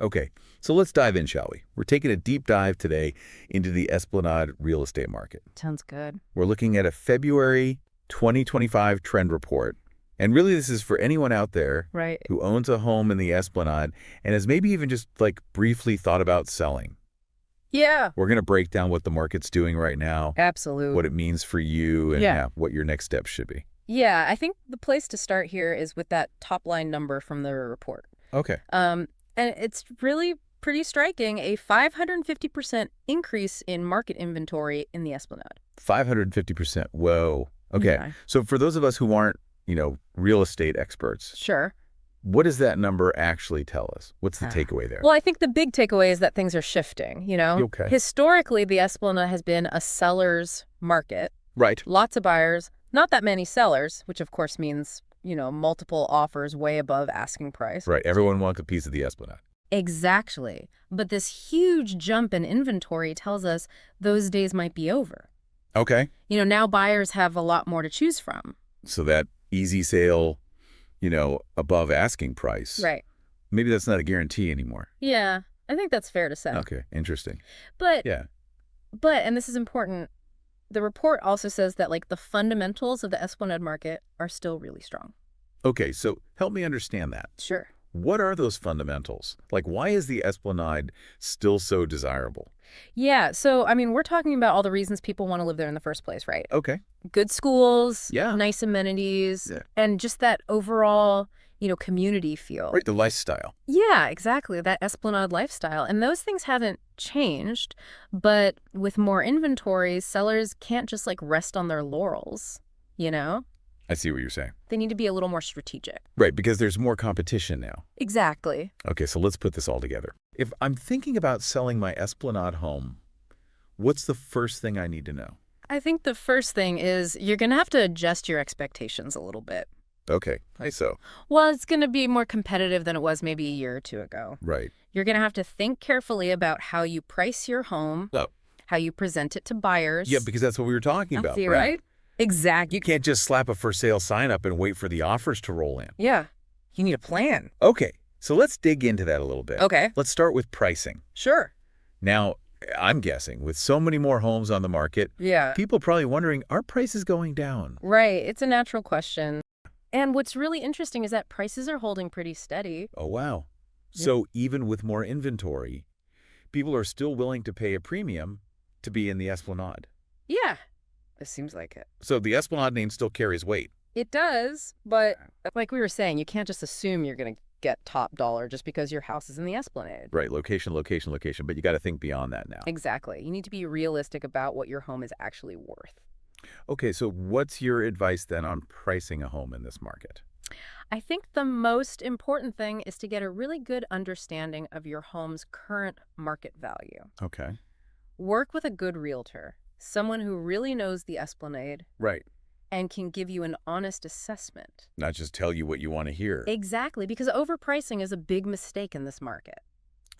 Okay, so let's dive in, shall we? We're taking a deep dive today into the Esplanade real estate market. Sounds good. We're looking at a February 2025 trend report. And really, this is for anyone out there Right. who owns a home in the Esplanade and has maybe even just like briefly thought about selling. Yeah. We're going to break down what the market's doing right now, Absolutely. what it means for you, and Yeah. what your next steps should be. Yeah, I think the place to start here is with that top line number from the report. Okay. And it's really pretty striking, a 550% increase in market inventory in the Esplanade. 550%. Whoa. Okay. Yeah. So for those of us who aren't, real estate experts, Sure. what does that number actually tell us? What's the takeaway there? Well, I think the big takeaway is that things are shifting, Okay. Historically, the Esplanade has been a seller's market. Right. Lots of buyers, not that many sellers, which of course means, multiple offers way above asking price. Right. Everyone wants a piece of the Esplanade. Exactly. But this huge jump in inventory tells us those days might be over. Okay. Now buyers have a lot more to choose from. So that easy sale, above asking price. Right. Maybe that's not a guarantee anymore. Yeah, I think that's fair to say. Okay. Interesting. But, Yeah. and this is important, the report also says that the fundamentals of the Esplanade market are still really strong. Okay. So help me understand that. Sure. What are those fundamentals? Why is the Esplanade still so desirable? Yeah, so, we're talking about all the reasons people want to live there in the first place, right? Okay. Good schools, Yeah. nice amenities, Yeah. and just that overall, community feel. Right. The lifestyle. Yeah, exactly, that Esplanade lifestyle. And those things haven't changed, but with more inventories, sellers can't just rest on their laurels, I see what you're saying. They need to be a little more strategic. Right. Because there's more competition now. Exactly. Okay, so let's put this all together. If I'm thinking about selling my Esplanade home, what's the first thing I need to know? I think the first thing is you're going to have to adjust your expectations a little bit. Okay, so. Well, it's going to be more competitive than it was maybe a year or two ago. Right. You're going to have to think carefully about how you price your home, how you present it to buyers. Yeah, because that's what we were talking about. See, right? Exactly. You can't just slap a for sale sign up and wait for the offers to roll in. Yeah. You need a plan. Okay, so let's dig into that a little bit. Okay. Let's start with pricing. Sure. Now, I'm guessing with so many more homes on the market, people are probably wondering, are prices going down? Right. It's a natural question. And what's really interesting is that prices are holding pretty steady. Oh, wow. So even with more inventory, people are still willing to pay a premium to be in the Esplanade. Yeah. It seems like it. So the Esplanade name still carries weight. It does, but like we were saying, you can't just assume you're going to get top dollar just because your house is in the Esplanade. Right, location, location, location, but you got to think beyond that now. Exactly. You need to be realistic about what your home is actually worth. Okay, so what's your advice then on pricing a home in this market? I think the most important thing is to get a really good understanding of your home's current market value. Okay. Work with a good realtor, someone who really knows the Esplanade. Right. And can give you an honest assessment. Not just tell you what you want to hear. Exactly, because overpricing is a big mistake in this market.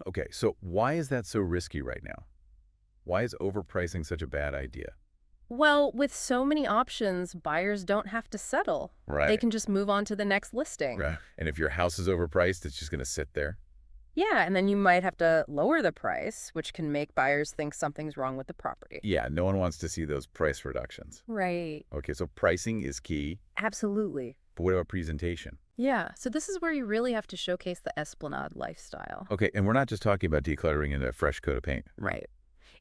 Okay, so why is that so risky right now? Why is overpricing such a bad idea? Well, with so many options, buyers don't have to settle. Right. They can just move on to the next listing. Right. And if your house is overpriced, it's just going to sit there? Yeah, and then you might have to lower the price, which can make buyers think something's wrong with the property. Yeah, no one wants to see those price reductions. Right. Okay, so pricing is key. Absolutely. But what about presentation? Yeah, so this is where you really have to showcase the Esplanade lifestyle. Okay, and we're not just talking about decluttering in a fresh coat of paint. Right.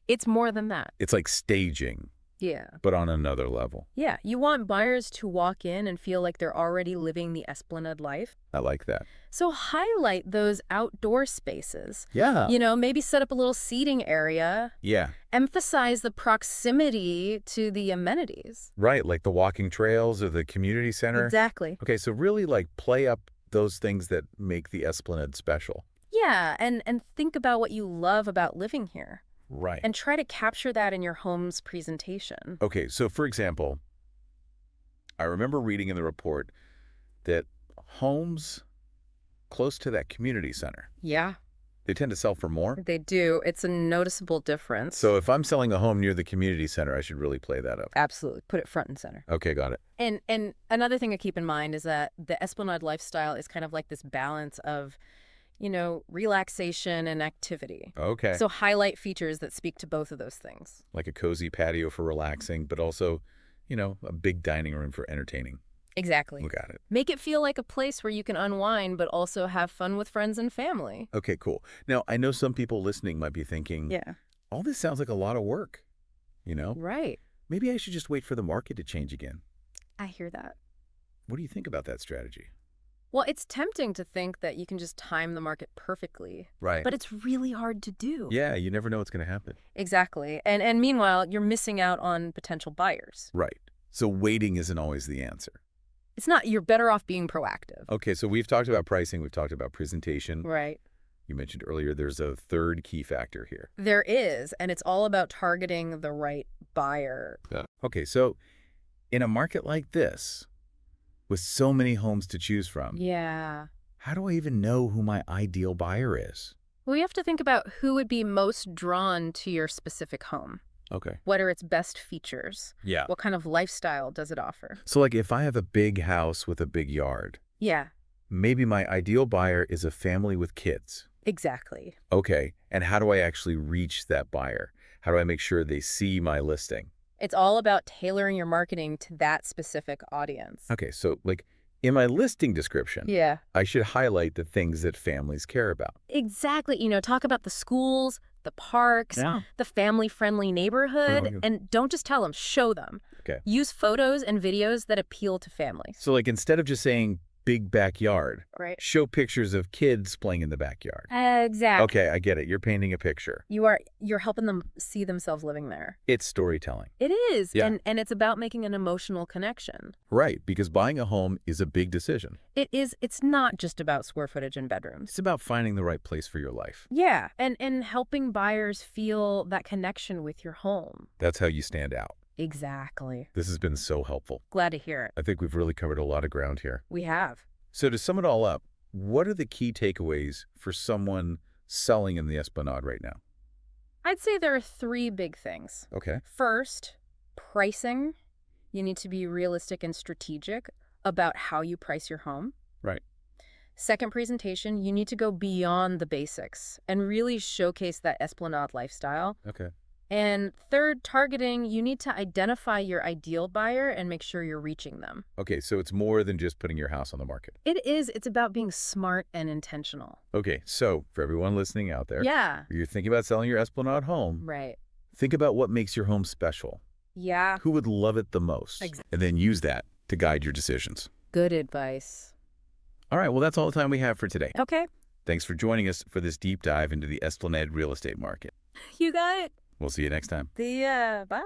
It's more than that. It's like staging. Yeah. But on another level. Yeah, you want buyers to walk in and feel like they're already living the Esplanade life. I like that. So highlight those outdoor spaces. Yeah. Maybe set up a little seating area. Yeah. Emphasize the proximity to the amenities. Right, like the walking trails or the community center. Exactly. Okay, so really play up those things that make the Esplanade special. Yeah, and think about what you love about living here. Right. And try to capture that in your home's presentation. Okay, so for example, I remember reading in the report that homes close to that community center, Yeah. they tend to sell for more. They do. It's a noticeable difference. So if I'm selling a home near the community center, I should really play that up. Absolutely. Put it front and center. Okay, got it. And another thing to keep in mind is that the Esplanade lifestyle is kind of like this balance of, relaxation and activity. Okay. So highlight features that speak to both of those things. Like a cozy patio for relaxing, but also, a big dining room for entertaining. Exactly. We got it. Make it feel like a place where you can unwind, but also have fun with friends and family. Okay, cool. Now, I know some people listening might be thinking, Yeah. all this sounds like a lot of work, Right. Maybe I should just wait for the market to change again. I hear that. What do you think about that strategy? Well, it's tempting to think that you can just time the market perfectly. Right. But it's really hard to do. Yeah, you never know what's going to happen. Exactly. And meanwhile, you're missing out on potential buyers. Right. So waiting isn't always the answer. It's not, you're better off being proactive. Okay, so we've talked about pricing, we've talked about presentation. Right. You mentioned earlier there's a third key factor here. There is, and it's all about targeting the right buyer. Yeah. Okay, so in a market like this, with so many homes to choose from, Yeah. how do I even know who my ideal buyer is? Well, you have to think about who would be most drawn to your specific home. Okay. What are its best features? Yeah. What kind of lifestyle does it offer? So like if I have a big house with a big yard, Yeah, maybe my ideal buyer is a family with kids. exactly. Okay, and how do I actually reach that buyer? How do I make sure they see my listing? It's all about tailoring your marketing to that specific audience. Okay, so like in my listing description, Yeah. I should highlight the things that families care about. Exactly. Talk about the schools, the parks, Yeah. the family-friendly neighborhood, Okay. and don't just tell them, show them. Okay. Use photos and videos that appeal to families. So like instead of just saying big backyard, Right. show pictures of kids playing in the backyard. Exactly. Okay, I get it. You're painting a picture. You're helping them see themselves living there. It's storytelling. It is. Yeah. And it's about making an emotional connection. Right, because buying a home is a big decision. It is. It's not just about square footage and bedrooms. It's about finding the right place for your life. Yeah. And helping buyers feel that connection with your home. That's how you stand out. Exactly. This has been so helpful. Glad to hear it. I think we've really covered a lot of ground here. We have. So to sum it all up, what are the key takeaways for someone selling in the Esplanade right now? I'd say there are three big things. Okay. First, pricing. You need to be realistic and strategic about how you price your home. Right. Second, presentation. You need to go beyond the basics and really showcase that Esplanade lifestyle. Okay. And third, targeting. You need to identify your ideal buyer and make sure you're reaching them. Okay, so it's more than just putting your house on the market. It is. It's about being smart and intentional. Okay, so for everyone listening out there, Yeah. if you're thinking about selling your Esplanade home, Right. think about what makes your home special. Yeah. Who would love it the most? And then use that to guide your decisions. Good advice. All right, well, that's all the time we have for today. Okay. Thanks for joining us for this deep dive into the Esplanade real estate market. You got it. We'll see you next time. Bye.